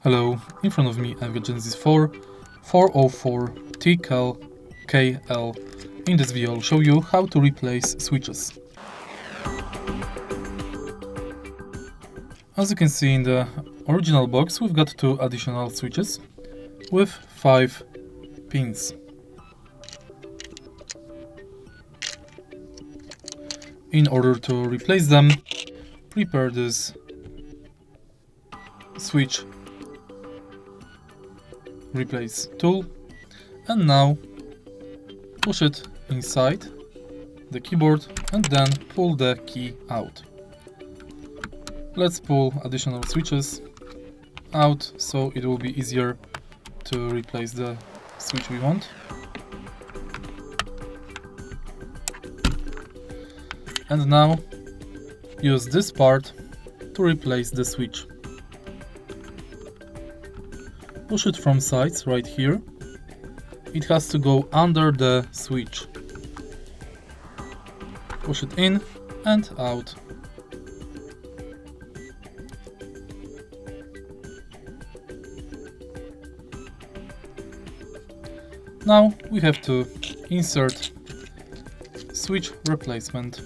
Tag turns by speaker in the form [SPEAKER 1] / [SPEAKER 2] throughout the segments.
[SPEAKER 1] Hello, in front of me I've got Genesis Thor 404 TKL. In this video I'll show you how to replace switches. As you can see in the original box, we've got 2 additional switches with 5 pins. In order to replace them, prepare this switch replace tool and now push it inside the keyboard and then pull the key out. Let's pull additional switches out so it will be easier to replace the switch we want. And now use this part to replace the switch. Push it from sides right here. It has to go under the switch. Push it in and out. Now we have to insert switch replacement.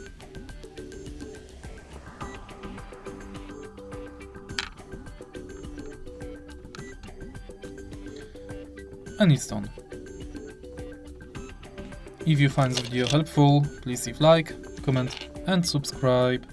[SPEAKER 1] And it's done. If you find this video helpful, please leave like, comment and subscribe.